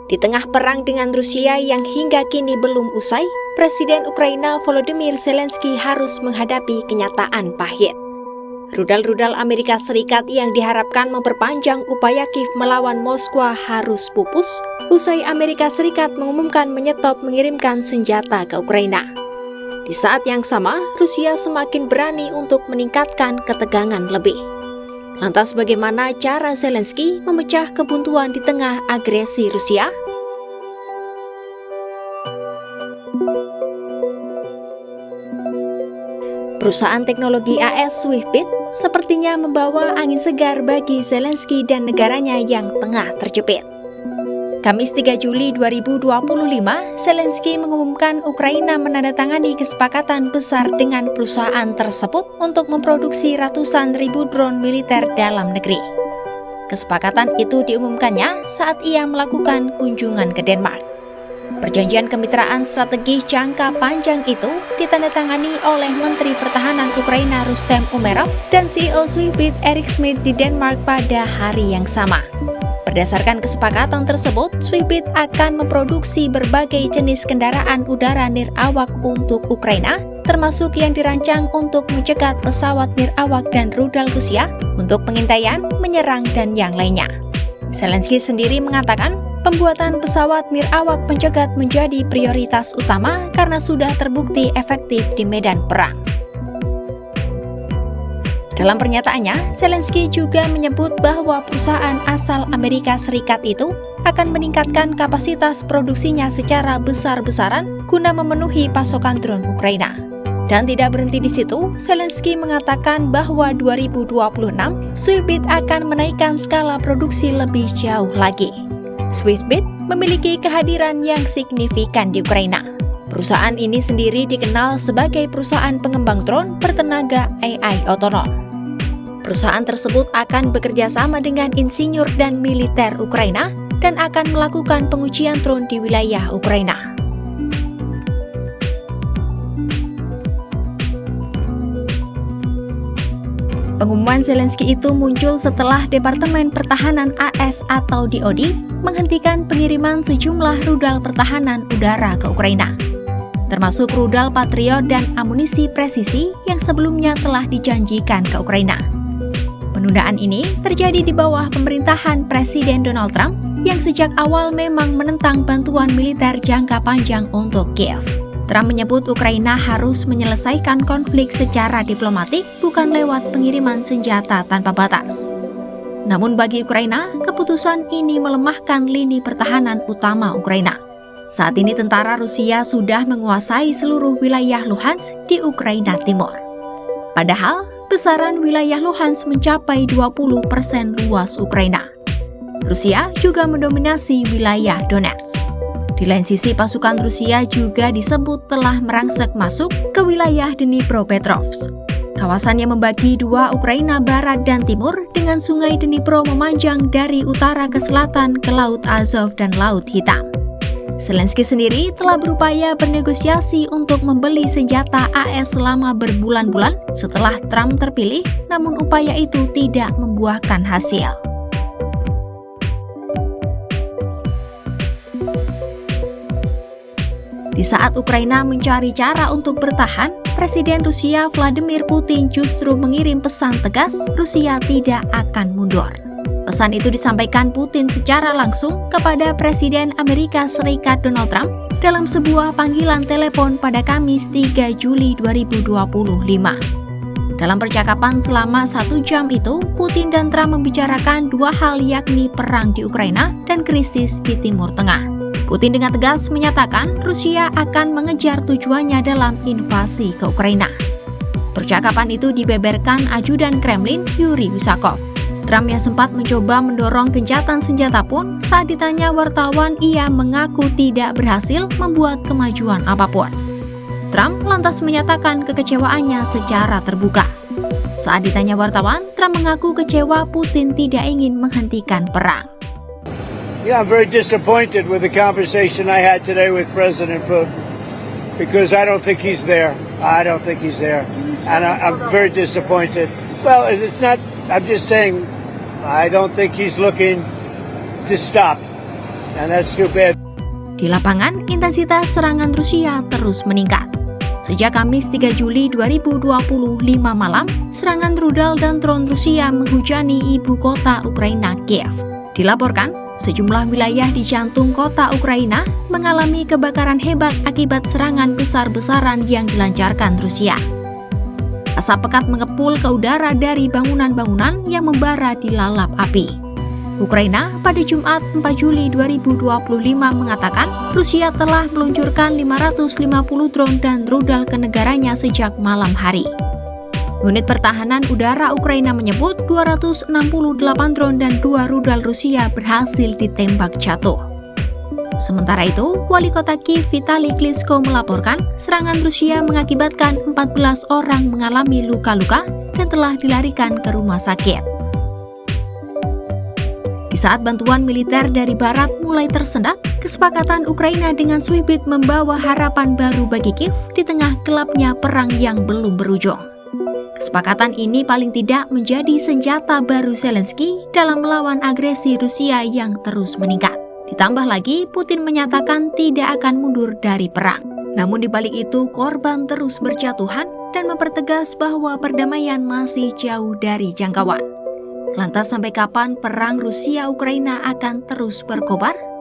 Di tengah perang dengan Rusia yang hingga kini belum usai, Presiden Ukraina Volodymyr Zelensky harus menghadapi kenyataan pahit. Rudal-rudal Amerika Serikat yang diharapkan memperpanjang upaya Kiev melawan Moskwa harus pupus usai Amerika Serikat mengumumkan menyetop mengirimkan senjata ke Ukraina. Di saat yang sama, Rusia semakin berani untuk meningkatkan ketegangan lebih. Lantas bagaimana cara Zelensky memecah kebuntuan di tengah agresi Rusia? Perusahaan teknologi AS Swissbit sepertinya membawa angin segar bagi Zelensky dan negaranya yang tengah terjepit. Kamis 3 Juli 2025, Zelensky mengumumkan Ukraina menandatangani kesepakatan besar dengan perusahaan tersebut untuk memproduksi ratusan ribu drone militer dalam negeri. Kesepakatan itu diumumkannya saat ia melakukan kunjungan ke Denmark. Perjanjian kemitraan strategis jangka panjang itu ditandatangani oleh Menteri Pertahanan Ukraina Rustem Umerov dan CEO Swissbit Erik Schmidt di Denmark pada hari yang sama. Berdasarkan kesepakatan tersebut, Swissbit akan memproduksi berbagai jenis kendaraan udara nirawak untuk Ukraina, termasuk yang dirancang untuk mencegat pesawat nirawak dan rudal Rusia untuk pengintaian, menyerang, dan yang lainnya. Zelensky sendiri mengatakan, pembuatan pesawat nirawak pencegat menjadi prioritas utama karena sudah terbukti efektif di medan perang. Dalam pernyataannya, Zelensky juga menyebut bahwa perusahaan asal Amerika Serikat itu akan meningkatkan kapasitas produksinya secara besar-besaran guna memenuhi pasokan drone Ukraina. Dan tidak berhenti di situ, Zelensky mengatakan bahwa 2026, Swissbit akan menaikkan skala produksi lebih jauh lagi. Swissbit memiliki kehadiran yang signifikan di Ukraina. Perusahaan ini sendiri dikenal sebagai perusahaan pengembang drone bertenaga AI otonom. Perusahaan tersebut akan bekerja sama dengan insinyur dan militer Ukraina dan akan melakukan pengujian drone di wilayah Ukraina. Pengumuman Zelensky itu muncul setelah Departemen Pertahanan AS atau DoD menghentikan pengiriman sejumlah rudal pertahanan udara ke Ukraina, termasuk rudal Patriot dan amunisi presisi yang sebelumnya telah dijanjikan ke Ukraina. Penundaan ini terjadi di bawah pemerintahan Presiden Donald Trump yang sejak awal memang menentang bantuan militer jangka panjang untuk Kiev. Trump menyebut Ukraina harus menyelesaikan konflik secara diplomatik, bukan lewat pengiriman senjata tanpa batas. Namun bagi Ukraina, keputusan ini melemahkan lini pertahanan utama Ukraina. Saat ini tentara Rusia sudah menguasai seluruh wilayah Luhansk di Ukraina Timur. Padahal, besaran wilayah Luhansk mencapai 20% luas Ukraina. Rusia juga mendominasi wilayah Donetsk. Di lain sisi, pasukan Rusia juga disebut telah merangsek masuk ke wilayah Dnipropetrovsk. Kawasan yang membagi dua Ukraina Barat dan Timur dengan sungai Dnipro memanjang dari utara ke selatan ke Laut Azov dan Laut Hitam. Zelensky sendiri telah berupaya bernegosiasi untuk membeli senjata AS selama berbulan-bulan setelah Trump terpilih, namun upaya itu tidak membuahkan hasil. Di saat Ukraina mencari cara untuk bertahan, Presiden Rusia Vladimir Putin justru mengirim pesan tegas Rusia tidak akan mundur. Pesan itu disampaikan Putin secara langsung kepada Presiden Amerika Serikat Donald Trump dalam sebuah panggilan telepon pada Kamis 3 Juli 2025. Dalam percakapan selama 1 jam itu, Putin dan Trump membicarakan dua hal, yakni perang di Ukraina dan krisis di Timur Tengah. Putin dengan tegas menyatakan Rusia akan mengejar tujuannya dalam invasi ke Ukraina. Percakapan itu dibeberkan ajudan Kremlin Yuri Usakov. Trump yang sempat mencoba mendorong gencatan senjata pun saat ditanya wartawan ia mengaku tidak berhasil membuat kemajuan apapun. Trump lantas menyatakan kekecewaannya secara terbuka. Saat ditanya wartawan, Trump mengaku kecewa Putin tidak ingin menghentikan perang. Yeah, I'm very disappointed with the conversation I had today with President Putin because I don't think he's there. And I'm very disappointed. Well, it's not, I'm just saying, I don't think he's looking to stop. and that's too bad. Di lapangan, intensitas serangan Rusia terus meningkat. Sejak Kamis 3 Juli 2025 malam, serangan rudal dan drone Rusia menghujani ibu kota Ukraina, Kiev. Dilaporkan, sejumlah wilayah di jantung kota Ukraina mengalami kebakaran hebat akibat serangan besar-besaran yang dilancarkan Rusia. Asap pekat mengepul ke udara dari bangunan-bangunan yang membara di lalap api. Ukraina pada Jumat 4 Juli 2025 mengatakan Rusia telah meluncurkan 550 drone dan rudal ke negaranya sejak malam hari. Unit pertahanan udara Ukraina menyebut 268 drone dan 2 rudal Rusia berhasil ditembak jatuh. Sementara itu, Wali Kota Kiev Vitali Klitschko melaporkan serangan Rusia mengakibatkan 14 orang mengalami luka-luka dan telah dilarikan ke rumah sakit. Di saat bantuan militer dari barat mulai tersendat, kesepakatan Ukraina dengan Swibit membawa harapan baru bagi Kiev di tengah gelapnya perang yang belum berujung. Kesepakatan ini paling tidak menjadi senjata baru Zelensky dalam melawan agresi Rusia yang terus meningkat. Ditambah lagi, Putin menyatakan tidak akan mundur dari perang. Namun di balik itu, korban terus berjatuhan dan mempertegas bahwa perdamaian masih jauh dari jangkauan. Lantas sampai kapan perang Rusia-Ukraina akan terus berkobar?